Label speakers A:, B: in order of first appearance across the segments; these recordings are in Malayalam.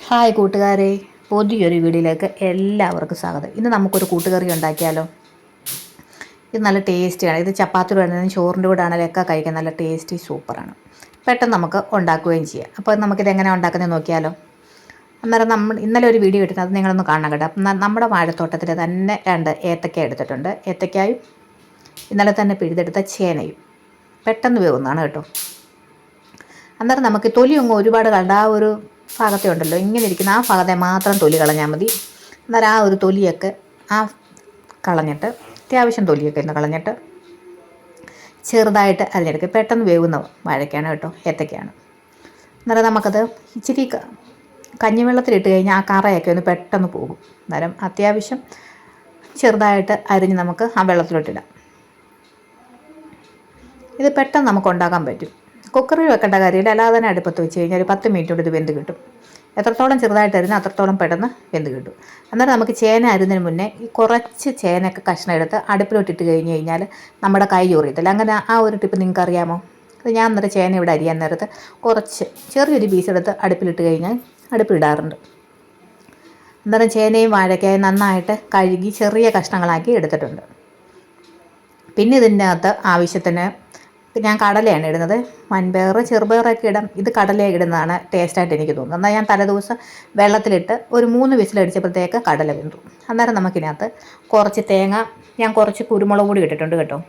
A: ഹായ് കൂട്ടുകാരെ, പുതിയൊരു വീഡിയോയിലേക്ക് എല്ലാവർക്കും സ്വാഗതം. ഇന്ന് നമുക്കൊരു കൂട്ടുകറി ഉണ്ടാക്കിയാലോ? ഇത് നല്ല ടേസ്റ്റിയാണ്. ഇത് ചപ്പാത്തി വേണമെങ്കിലും ചോറിൻ്റെ കൂടെ ആണെങ്കിലും ഒക്കെ കഴിക്കാൻ നല്ല ടേസ്റ്റി സൂപ്പറാണ്. പെട്ടെന്ന് നമുക്ക് ഉണ്ടാക്കുകയും ചെയ്യാം. അപ്പോൾ നമുക്കിത് എങ്ങനെ ഉണ്ടാക്കുന്നത് നോക്കിയാലോ? അന്നേരം ഇന്നലെ ഒരു വീഡിയോ ഇട്ടിട്ട് അത് നിങ്ങളൊന്ന് കാണണം കേട്ടോ. അപ്പം നമ്മുടെ വാഴത്തോട്ടത്തിൽ തന്നെ 2 ഏത്തക്ക എടുത്തിട്ടുണ്ട്. ഏത്തക്കായും ഇന്നലെ തന്നെ പിഴുതെടുത്ത ചേനയും പെട്ടെന്ന് വേവുന്നതാണ് കേട്ടോ. അന്നേരം നമുക്ക് തൊലിയൊന്നും ഒരുപാട് കണ്ട ആ ഒരു ഭാഗത്തെ ഉണ്ടല്ലോ, ഇങ്ങനെ ഇരിക്കുന്ന ആ ഭാഗത്തെ മാത്രം തൊലി കളഞ്ഞാൽ മതി. അന്നേരം ആ ഒരു തൊലിയൊക്കെ കളഞ്ഞിട്ട് അത്യാവശ്യം തൊലിയൊക്കെ ഇന്ന് കളഞ്ഞിട്ട് ചെറുതായിട്ട് അരിഞ്ഞെടുക്കുക. പെട്ടെന്ന് വേവുന്ന വാഴയ്ക്കാണ് കേട്ടോ, ഏത്തയ്ക്കാണ്. അന്നേരം നമുക്കത് ഇച്ചിരി കഞ്ഞിവെള്ളത്തിലിട്ട് കഴിഞ്ഞാൽ ആ കറയൊക്കെ ഒന്ന് പെട്ടെന്ന് പോകും. അന്നേരം അത്യാവശ്യം ചെറുതായിട്ട് അരിഞ്ഞ് നമുക്ക് ആ വെള്ളത്തിലോട്ടിടാം. ഇത് പെട്ടെന്ന് നമുക്ക് ഉണ്ടാക്കാൻ പറ്റും. കുക്കറിൽ വെക്കേണ്ട കാര്യമില്ല, അല്ലാതെ തന്നെ അടുപ്പത്ത് വെച്ച് കഴിഞ്ഞാൽ ഒരു 10 മിനിറ്റ് കൊണ്ട് ഇത് വെന്ത് കിട്ടും. എത്രത്തോളം ചെറുതായിട്ട് അരിഞ്ഞാൽ അത്രത്തോളം പെട്ടെന്ന് വെന്ത് കിട്ടും. അന്നേരം നമുക്ക് ചേന അരിഞ്ഞതിന് മുന്നേ ഈ കുറച്ച് ചേനയൊക്കെ കഷ്ണം എടുത്ത് അടുപ്പിലോട്ടിട്ട് കഴിഞ്ഞ് കഴിഞ്ഞാൽ നമ്മുടെ കൈ ചൊറിയത്തില്ല. അങ്ങനെ ആ ഒരു ടിപ്പ് നിങ്ങൾക്ക് അറിയാമോ? അത് ഞാൻ അന്നേരം ചേന ഇവിടെ അരിയാൻ നേരത്ത് കുറച്ച് ചെറിയൊരു പീസ് എടുത്ത് അടുപ്പിലിട്ട് കഴിഞ്ഞാൽ അടുപ്പിലിടാറുണ്ട്. അന്നേരം ചേനയും വാഴയ്ക്കായും നന്നായിട്ട് കഴുകി ചെറിയ കഷ്ണങ്ങളാക്കി എടുത്തിട്ടുണ്ട്. പിന്നെ ഇതിൻ്റെ അകത്ത് ആവശ്യത്തിന് ഞാൻ കടലയാണ് ഇടുന്നത്. വൻപയർ ചെറുപയറൊക്കെ ഇടാം, ഇത് കടല ഇടുന്നതാണ് ടേസ്റ്റായിട്ട് എനിക്ക് തോന്നുന്നത്. എന്നാൽ ഞാൻ തലേദിവസം വെള്ളത്തിലിട്ട് ഒരു 3 വിസിലടിച്ചപ്പോഴത്തേക്ക് കടല വെന്തു. അന്നേരം നമുക്കിനകത്ത് കുറച്ച് തേങ്ങ, ഞാൻ കുറച്ച് കുരുമുളക് പൊടി ഇട്ടിട്ടുണ്ട് കേട്ടോ,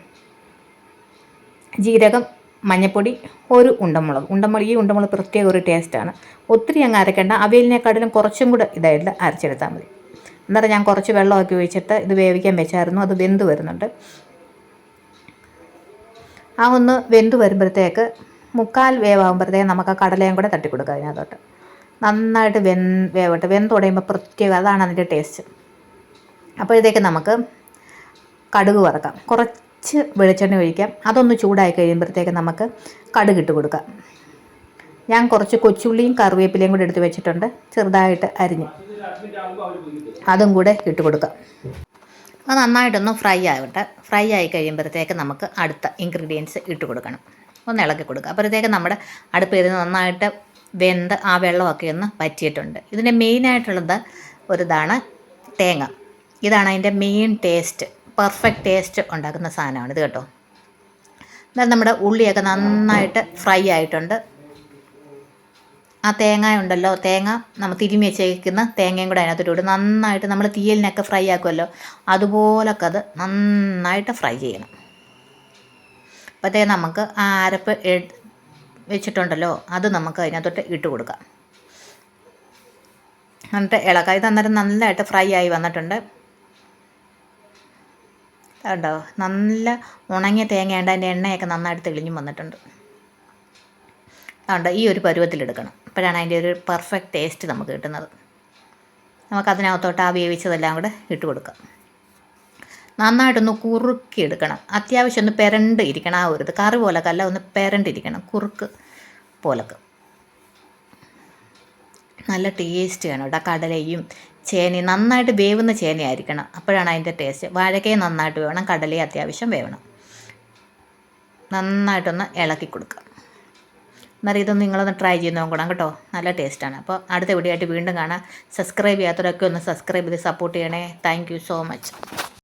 A: ജീരകം, മഞ്ഞൾപ്പൊടി, ഒരു ഉണ്ടമുളക്. ഈ ഉണ്ടമുളക് പ്രത്യേക ഒരു ടേസ്റ്റാണ്. ഒത്തിരി അങ്ങ് അരക്കേണ്ട, അവിയലിനെക്കാട്ടിലും കുറച്ചും കൂടെ ഇതായിട്ട് അരച്ചെടുത്താൽ മതി. അന്നേരം ഞാൻ കുറച്ച് വെള്ളമൊക്കെ ഒഴിച്ചിട്ട് ഇത് വേവിക്കാൻ വെച്ചായിരുന്നു. അത് വെന്ത് വരുന്നുണ്ട്. ആ ഒന്ന് വെന്ത് വരുമ്പോഴത്തേക്ക് 3/4 വേവാകുമ്പോഴത്തേക്ക് നമുക്ക് ആ കടലയും കൂടെ തട്ടിക്കൊടുക്കുക അതിനകത്തോട്ട്. നന്നായിട്ട് വേവട്ടെ. വെന്ത് തുടയുമ്പോൾ പ്രത്യേകം അതാണ് അതിൻ്റെ ടേസ്റ്റ്. അപ്പോഴത്തേക്ക് നമുക്ക് കടുക് വറക്കാം. കുറച്ച് വെളിച്ചെണ്ണ ഒഴിക്കാം. അതൊന്ന് ചൂടായി കഴിയുമ്പോഴത്തേക്ക് നമുക്ക് കടുക് ഇട്ട് കൊടുക്കാം. ഞാൻ കുറച്ച് കൊച്ചുള്ളിയും കറിവേപ്പിലയും കൂടെ എടുത്ത് വെച്ചിട്ടുണ്ട്, ചെറുതായിട്ട് അരിഞ്ഞ് അതും കൂടെ ഇട്ട് കൊടുക്കാം. അത് നന്നായിട്ടൊന്ന് ഫ്രൈ ആവട്ടെ. ഫ്രൈ ആയി കഴിയുമ്പോഴത്തേക്ക് നമുക്ക് അടുത്ത ഇൻഗ്രീഡിയൻസ് ഇട്ട് കൊടുക്കണം. ഒന്ന് ഇളക്കി കൊടുക്കുക. അപ്പോഴത്തേക്ക് നമ്മുടെ അടുപ്പ് ഇരുന്ന് നന്നായിട്ട് വെന്ത് ആ വെള്ളമൊക്കെ ഒന്ന് വറ്റിയിട്ടുണ്ട്. ഇതിൻ്റെ മെയിനായിട്ടുള്ളത് ഒരിതാണ് തേങ്ങ. ഇതാണ് അതിൻ്റെ മെയിൻ ടേസ്റ്റ്, പെർഫെക്റ്റ് ടേസ്റ്റ് ഉണ്ടാക്കുന്ന സാധനമാണ് ഇത് കേട്ടോ. എന്നാൽ നമ്മുടെ ഉള്ളിയൊക്കെ നന്നായിട്ട് ഫ്രൈ ആയിട്ടുണ്ട്. ആ തേങ്ങ ഉണ്ടല്ലോ, തേങ്ങ നമ്മൾ തിരുമ്മി വെച്ചേക്കുന്ന തേങ്ങയും കൂടെ അതിനകത്തോട്ട് നന്നായിട്ട് നമ്മൾ തീയലിനൊക്കെ ഫ്രൈ ആക്കുമല്ലോ, അതുപോലൊക്കെ അത് നന്നായിട്ട് ഫ്രൈ ചെയ്യണം. അപ്പോഴത്തേക്ക് നമുക്ക് ആ അരപ്പ് വെച്ചിട്ടുണ്ടല്ലോ അത് നമുക്ക് അതിനകത്തോട്ട് ഇട്ട് കൊടുക്കാം. എന്നിട്ട് ഇളക്കാം. ഇത് അന്നേരം നല്ലതായിട്ട് ഫ്രൈ ആയി വന്നിട്ടുണ്ട്. കണ്ടോ, നല്ല ഉണങ്ങിയ തേങ്ങയുണ്ട്, അതിൻ്റെ എണ്ണയൊക്കെ നന്നായിട്ട് തെളിഞ്ഞും വന്നിട്ടുണ്ട്. അതുകൊണ്ട് ഈ ഒരു പരുവത്തിലെടുക്കണം. അപ്പോഴാണ് അതിൻ്റെ ഒരു പെർഫെക്റ്റ് ടേസ്റ്റ് നമുക്ക് കിട്ടുന്നത്. നമുക്കതിനകത്തോട്ട് ആ വേവിച്ചതെല്ലാം കൂടെ ഇട്ട് കൊടുക്കാം. നന്നായിട്ടൊന്ന് കുറുക്കി എടുക്കണം. അത്യാവശ്യം ഒന്ന് പെരണ്ട് ഇരിക്കണം. ആ ഒരു കറി പോലൊക്കെ അല്ല, ഒന്ന് പെരണ്ടിരിക്കണം, കുറുക്ക് പോലൊക്കെ. നല്ല ടേസ്റ്റ് വേണം കേട്ടോ. കടലയും ചേനയും നന്നായിട്ട് വേവുന്ന ചേനയായിരിക്കണം, അപ്പോഴാണ് അതിൻ്റെ ടേസ്റ്റ്. വാഴക്കയും നന്നായിട്ട് വേണം, കടലയും അത്യാവശ്യം വേവണം. നന്നായിട്ടൊന്ന് ഇളക്കി കൊടുക്കാം. എന്നാൽ ഇതൊന്ന് നിങ്ങളൊന്ന് ട്രൈ ചെയ്ത് നോക്കണം കേട്ടോ, നല്ല ടേസ്റ്റാണ്. അപ്പോൾ അടുത്ത വീഡിയോ ആയിട്ട് വീണ്ടും കാണാം. സബ്സ്ക്രൈബ് ചെയ്യാത്തവരൊക്കെ ഒന്ന് സബ്സ്ക്രൈബ് ചെയ്ത് സപ്പോർട്ട് ചെയ്യണേ. Thank you so much.